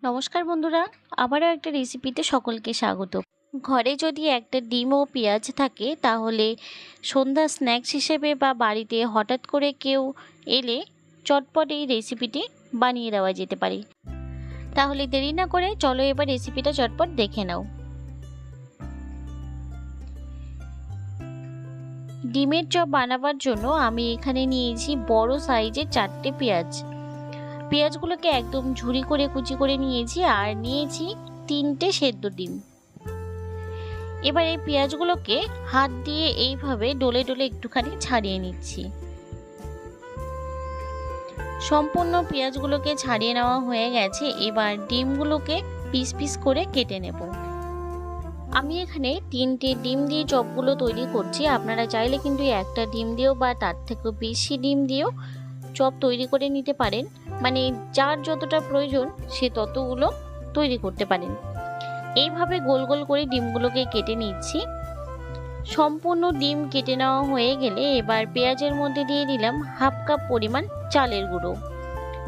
নমস্কার বন্ধুরা, আবারও একটা রেসিপিতে সকলকে স্বাগত। ঘরে যদি একটা ডিম ও পেঁয়াজ থাকে তাহলে সন্ধ্যা স্ন্যাক্স হিসেবে বা বাড়িতে হঠাৎ করে কেউ এলে চটপট এই রেসিপিটি বানিয়ে দেওয়া যেতে পারে। তাহলে দেরি না করে চলো এবার রেসিপিটা চটপট দেখে নাও। ডিমের চপ বানাবার জন্য আমি এখানে নিয়েছি বড় সাইজের 4টে পেঁয়াজ। পেঁয়াজগুলোকে একদম ঝুরি করে কুচি করে নিয়েছি আর নিয়েছি 3টে সেদ্ধ ডিম। এবার এই পেঁয়াজগুলোকে হাত দিয়ে এইভাবে ডলে ডলে একটুখানি ছাড়িয়ে নিচ্ছি। সম্পূর্ণ পেঁয়াজগুলোকে ছাড়িয়ে নেওয়া হয়ে গেছে। এবার ডিমগুলোকে পিস পিস করে কেটে নেব। আমি এখানে 3টে ডিম দিয়ে চপগুলো তৈরি করছি। আপনারা চাইলে কিন্তু একটা ডিম দিয়েও বা তার থেকেও বেশি ডিম দিয়েও চপ তৈরি করে নিতে পারেন। মানে যার যতটা প্রয়োজন সে ততগুলো তৈরি করতে পারেন। এইভাবে গোল গোল করে ডিমগুলোকে কেটে নিচ্ছি। সম্পূর্ণ ডিম কেটে নেওয়া হয়ে গেলে এবার পেঁয়াজের মধ্যে দিয়ে দিলাম হাফ কাপ পরিমাণ চালের গুঁড়ো,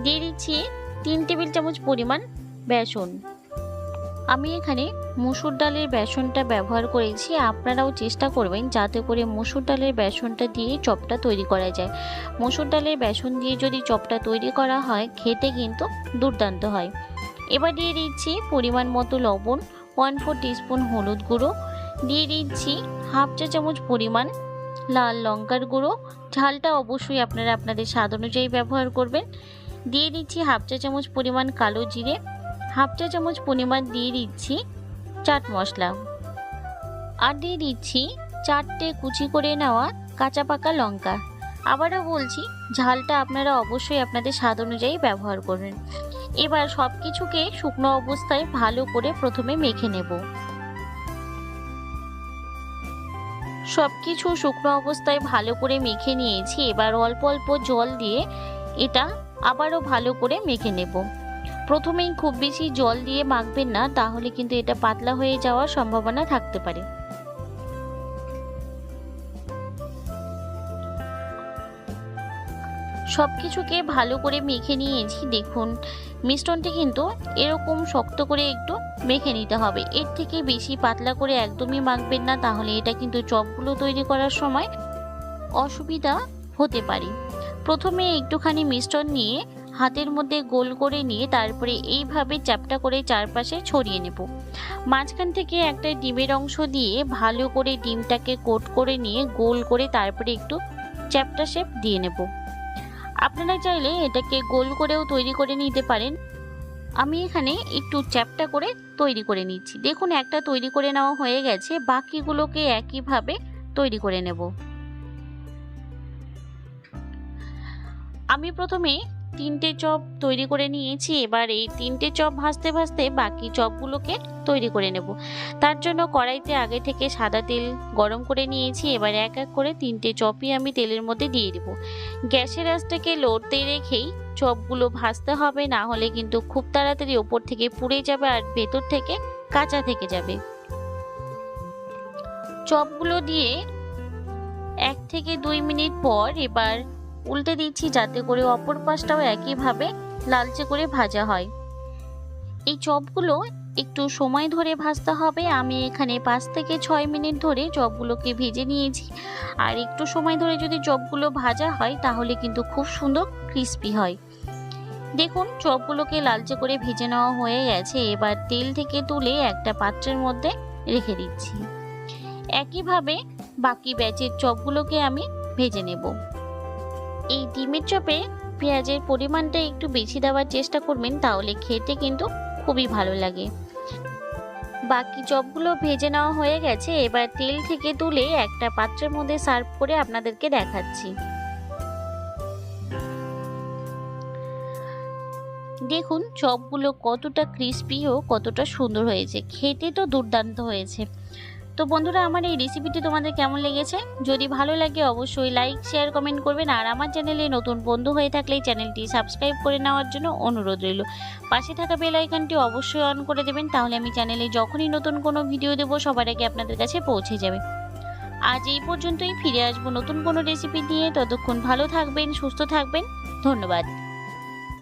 দিয়ে দিচ্ছি 3 টেবিল চামচ পরিমাণ বেসন। আমি এখানে মসুর ডালের বেসনটা ব্যবহার করেছি। আপনারাও চেষ্টা করবেন যাতে করে মসুর ডালের বেসনটা দিয়ে চপটা তৈরি করা যায়। মসুর ডালের বেসন দিয়ে যদি চপটা তৈরি করা হয় খেতে কিন্তু দুর্দান্ত হয়। এবার দিয়ে দিচ্ছি পরিমাণ মতো লবণ, 1/4 টিস্পুন হলুদ গুঁড়ো, দিয়ে দিচ্ছি হাফ চা চামচ পরিমাণ লাল লঙ্কার গুঁড়ো। ঝালটা অবশ্যই আপনারা আপনাদের স্বাদ অনুযায়ী ব্যবহার করবেন। দিয়ে দিচ্ছি হাফ চা চামচ পরিমাণ কালো জিরে, হাফ চা চামচ পরিমাণ দিয়ে দিচ্ছি চাট মশলা, আর দিয়ে দিচ্ছি 4টে কুচি করে নেওয়া কাঁচা পাকা লঙ্কা। আবারও বলছি, ঝালটা আপনারা অবশ্যই আপনাদের স্বাদ অনুযায়ী ব্যবহার করবেন। এবার সব কিছুকে শুকনো অবস্থায় ভালো করে প্রথমে মেখে নেব। সব কিছু শুকনো অবস্থায় ভালো করে মেখে নিয়েছি। এবার অল্প অল্প জল দিয়ে এটা আবারও ভালো করে মেখে নেব। প্রথমেই খুব বেশি জল দিয়ে মাখবেন না, তাহলে কিন্তু এটা পাতলা হয়ে যাওয়ার সম্ভাবনা থাকতে পারে। সবকিছুকে ভালো করে মেখে নিয়েছি। দেখুন মিশ্রণটি কিন্তু এরকম শক্ত করে একটু মেখে নিতে হবে। এর থেকে বেশি পাতলা করে একদমই মাখবেন না, তাহলে এটা কিন্তু চপগুলো তৈরি করার সময় অসুবিধা হতে পারে। প্রথমে একটুখানি মিশ্রণ নিয়ে হাতের মধ্যে গোল করে নিয়ে তারপরে এইভাবে চ্যাপটা করে চারপাশে ছড়িয়ে নেব। মাঝখান থেকে একটা ডিমের অংশ দিয়ে ভালো করে ডিমটাকে কোট করে নিয়ে গোল করে তারপরে একটু চ্যাপটা শেপ দিয়ে নেব। আপনারা চাইলে এটাকে গোল করেও তৈরি করে নিতে পারেন। আমি এখানে একটু চ্যাপটা করে তৈরি করে নিচ্ছি। দেখুন একটা তৈরি করে নেওয়া হয়ে গেছে, বাকিগুলোকে একইভাবে তৈরি করে নেব। আমি প্রথমে 3টে চপ তৈরি করে নিয়েছি। এবার এই 3টে চপ ভাজতে ভাজতে বাকি চপগুলোকে তৈরি করে নেব। তার জন্য কড়াইতে আগে থেকে সাদা তেল গরম করে নিয়েছি। এবার এক এক করে 3টে চপই আমি তেলের মধ্যে দিয়ে দেব। গ্যাসের আঁচটাকে লোতে রেখেই চপগুলো ভাজতে হবে, না হলে কিন্তু খুব তাড়াতাড়ি ওপর থেকে পুড়ে যাবে আর ভেতর থেকে কাঁচা থেকে যাবে। চপগুলো দিয়ে 1 থেকে 2 মিনিট পর এবার উল্টে দিচ্ছি, যাতে করে অপর পাশটাও একইভাবে লালচে করে ভাজা হয়। এই চপগুলো একটু সময় ধরে ভাজতে হবে। আমি এখানে 5 থেকে 6 মিনিট ধরে চপগুলোকে ভেজে নিয়েছি। আর একটু সময় ধরে যদি চপগুলো ভাজা হয় তাহলে কিন্তু খুব সুন্দর ক্রিস্পি হয়। দেখুন চপগুলোকে লালচে করে ভেজে নেওয়া হয়ে গেছে। এবার তেল থেকে তুলে একটা পাত্রের মধ্যে রেখে দিচ্ছি। একইভাবে বাকি ব্যাচের চপগুলোকে আমি ভেজে নেব। এই ডিমের চপে পেঁয়াজের পরিমাণটা একটু বেশি দেওয়ার চেষ্টা করবেন, তাহলে খেতে কিন্তু খুবই ভালো লাগে। বাকি চপগুলো ভেজে নেওয়া হয়ে গেছে। এবার তেল থেকে তুলে একটা পাত্রের মধ্যে সার্ভ করে আপনাদেরকে দেখাচ্ছি। দেখুন চপগুলো কতটা ক্রিস্পি ও কতটা সুন্দর হয়েছে, খেতে তো দুর্দান্ত হয়েছে। তো বন্ধুরা, আমার এই রেসিপিটি তোমাদের কেমন লেগেছে? যদি ভালো লাগে অবশ্যই লাইক শেয়ার কমেন্ট করবেন। আর আমার চ্যানেলে নতুন বন্ধু হয়ে থাকলে চ্যানেলটি সাবস্ক্রাইব করে নেওয়ার জন্য অনুরোধ রইল। পাশে থাকা বেল আইকনটি অবশ্যই অন করে দেবেন, তাহলে আমি চ্যানেলে যখনই নতুন কোনো ভিডিও দেব সবার আগে আপনাদের কাছে পৌঁছে যাবে। আজ এই পর্যন্তই, ফিরে আসবো নতুন কোনো রেসিপি নিয়ে। ততক্ষণ ভালো থাকবেন, সুস্থ থাকবেন। ধন্যবাদ।